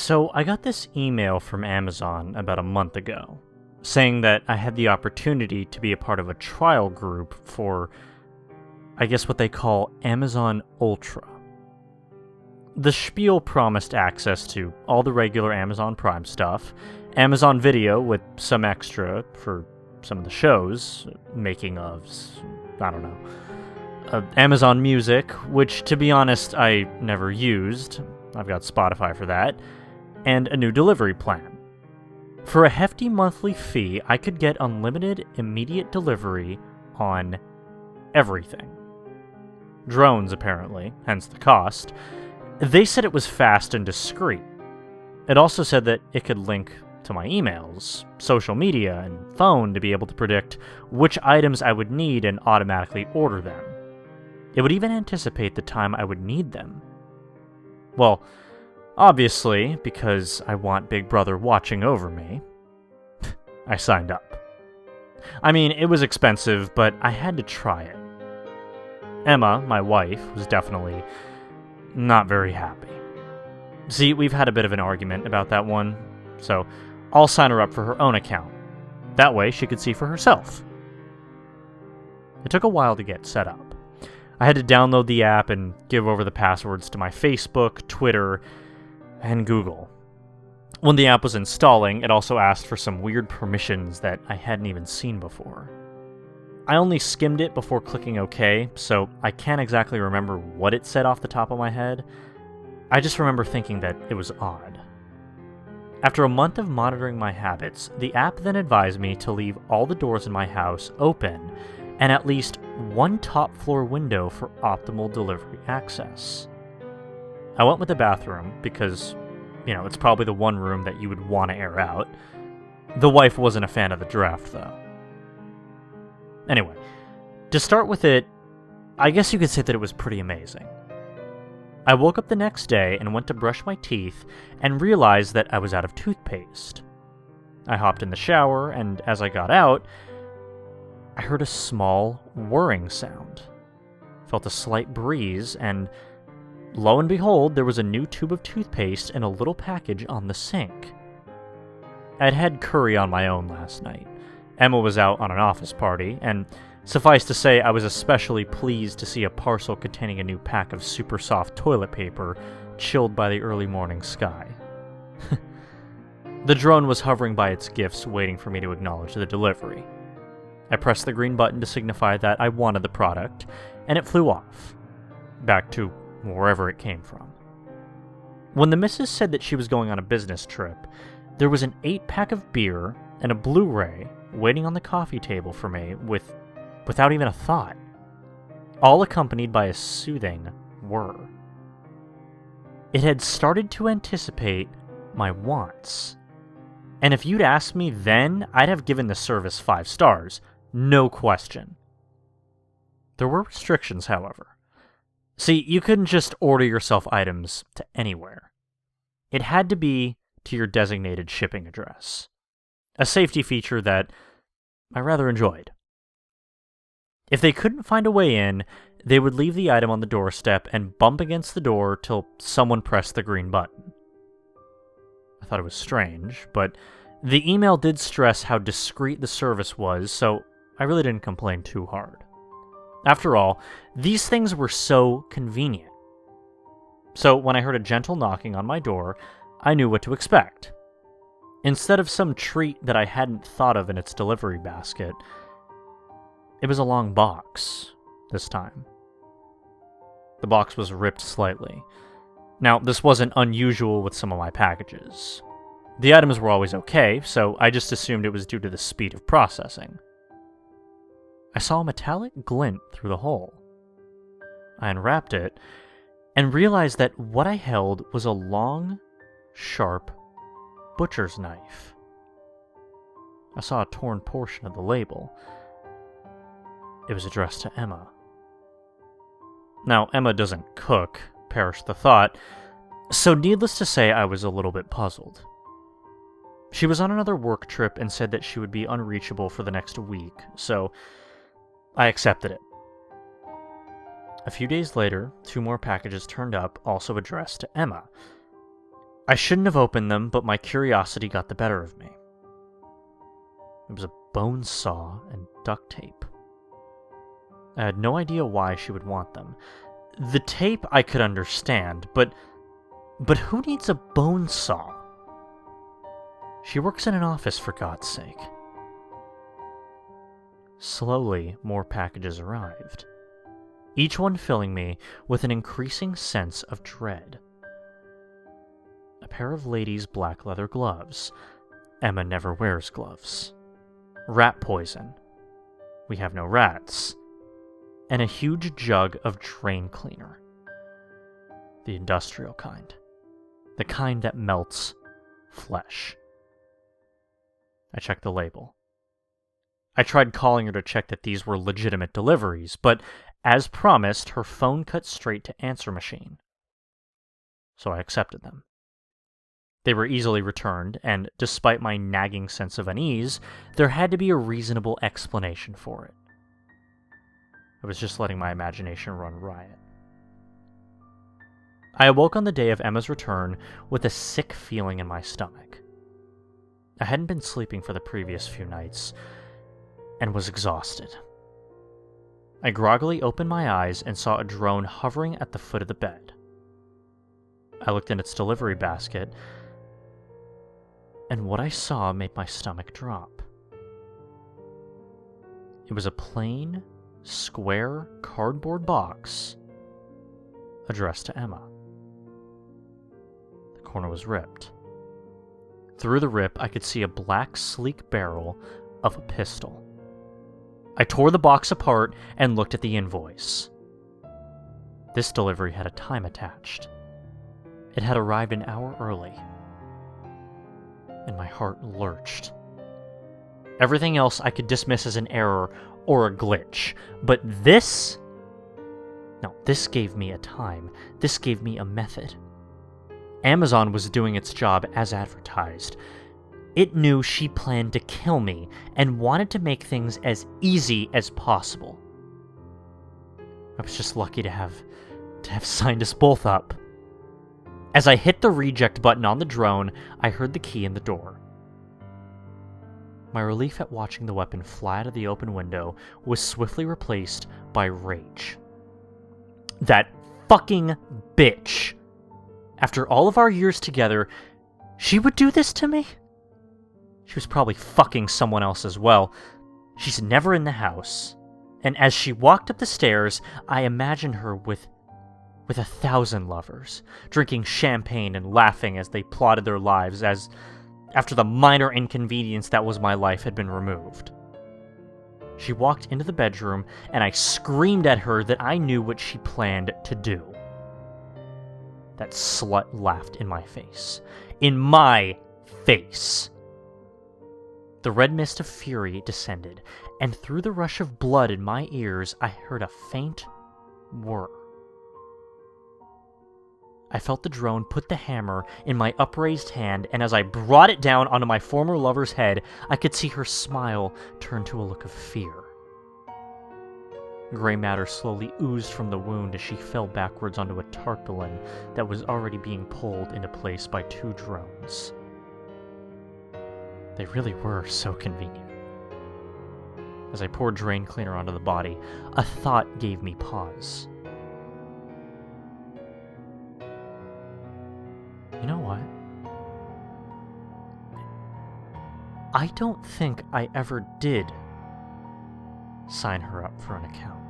So I got this email from Amazon about a month ago, saying that I had the opportunity to be a part of a trial group for, I guess what they call Amazon Ultra. The spiel promised access to all the regular Amazon Prime stuff, Amazon Video with some extra for some of the shows, making ofs, I don't know. Amazon Music, which to be honest I never used, I've got Spotify for that, and a new delivery plan. For a hefty monthly fee, I could get unlimited immediate delivery on everything. Drones, apparently, hence the cost. They said it was fast and discreet. It also said that it could link to my emails, social media, and phone to be able to predict which items I would need and automatically order them. It would even anticipate the time I would need them. Well, obviously, because I want Big Brother watching over me, I signed up. I mean, it was expensive, but I had to try it. Emma, my wife, was definitely not very happy. See, we've had a bit of an argument about that one, so I'll sign her up for her own account. That way she could see for herself. It took a while to get set up. I had to download the app and give over the passwords to my Facebook, Twitter, and Google. When the app was installing, it also asked for some weird permissions that I hadn't even seen before. I only skimmed it before clicking OK, so I can't exactly remember what it said off the top of my head. I just remember thinking that it was odd. After a month of monitoring my habits, the app then advised me to leave all the doors in my house open and at least one top floor window for optimal delivery access. I went with the bathroom because, it's probably the one room that you would want to air out. The wife wasn't a fan of the draft, though. Anyway, to start with it, I guess you could say that it was pretty amazing. I woke up the next day and went to brush my teeth and realized that I was out of toothpaste. I hopped in the shower, and as I got out, I heard a small whirring sound. Felt a slight breeze, and lo and behold, there was a new tube of toothpaste in a little package on the sink. I'd had curry on my own last night. Emma was out on an office party, and suffice to say, I was especially pleased to see a parcel containing a new pack of super soft toilet paper, chilled by the early morning sky. The drone was hovering by its gifts, waiting for me to acknowledge the delivery. I pressed the green button to signify that I wanted the product, and it flew off, back to wherever it came from. When the missus said that she was going on a business trip, there was an 8-pack of beer and a Blu-ray waiting on the coffee table for me without even a thought, all accompanied by a soothing whir. It had started to anticipate my wants. And if you'd asked me then, I'd have given the service 5 stars, no question. There were restrictions, however. See, you couldn't just order yourself items to anywhere. It had to be to your designated shipping address. A safety feature that I rather enjoyed. If they couldn't find a way in, they would leave the item on the doorstep and bump against the door till someone pressed the green button. I thought it was strange, but the email did stress how discreet the service was, so I really didn't complain too hard. After all, these things were so convenient. So when I heard a gentle knocking on my door, I knew what to expect. Instead of some treat that I hadn't thought of in its delivery basket, it was a long box, this time. The box was ripped slightly. Now, this wasn't unusual with some of my packages. The items were always okay, so I just assumed it was due to the speed of processing. I saw a metallic glint through the hole. I unwrapped it, and realized that what I held was a long, sharp butcher's knife. I saw a torn portion of the label. It was addressed to Emma. Now, Emma doesn't cook, perish the thought, so needless to say, I was a little bit puzzled. She was on another work trip and said that she would be unreachable for the next week, so I accepted it. A few days later, 2 more packages turned up, also addressed to Emma. I shouldn't have opened them, but my curiosity got the better of me. It was a bone saw and duct tape. I had no idea why she would want them. The tape I could understand, but who needs a bone saw? She works in an office, for God's sake. Slowly, more packages arrived, each one filling me with an increasing sense of dread. A pair of ladies' black leather gloves. Emma never wears gloves. Rat poison. We have no rats. And a huge jug of drain cleaner. The industrial kind. The kind that melts flesh. I checked the label. I tried calling her to check that these were legitimate deliveries, but as promised, her phone cut straight to answer machine. So I accepted them. They were easily returned, and despite my nagging sense of unease, there had to be a reasonable explanation for it. I was just letting my imagination run riot. I awoke on the day of Emma's return with a sick feeling in my stomach. I hadn't been sleeping for the previous few nights, and was exhausted. I groggily opened my eyes and saw a drone hovering at the foot of the bed. I looked in its delivery basket, and what I saw made my stomach drop. It was a plain, square cardboard box addressed to Emma. The corner was ripped. Through the rip, I could see a black, sleek barrel of a pistol. I tore the box apart and looked at the invoice. This delivery had a time attached. It had arrived an hour early, and my heart lurched. Everything else I could dismiss as an error or a glitch, but this? No, this gave me a time. This gave me a method. Amazon was doing its job as advertised. It knew she planned to kill me and wanted to make things as easy as possible. I was just lucky to have signed us both up. As I hit the reject button on the drone, I heard the key in the door. My relief at watching the weapon fly out of the open window was swiftly replaced by rage. That fucking bitch! After all of our years together, she would do this to me? She was probably fucking someone else as well. She's never in the house. And as she walked up the stairs, I imagined her with 1,000 lovers, drinking champagne and laughing as they plotted their lives as after the minor inconvenience that was my life had been removed. She walked into the bedroom, and I screamed at her that I knew what she planned to do. That slut laughed in my face. In my face! The red mist of fury descended, and through the rush of blood in my ears, I heard a faint whir. I felt the drone put the hammer in my upraised hand, and as I brought it down onto my former lover's head, I could see her smile turn to a look of fear. Gray matter slowly oozed from the wound as she fell backwards onto a tarpaulin that was already being pulled into place by 2 drones. They really were so convenient. As I poured drain cleaner onto the body, a thought gave me pause. You know what? I don't think I ever did sign her up for an account.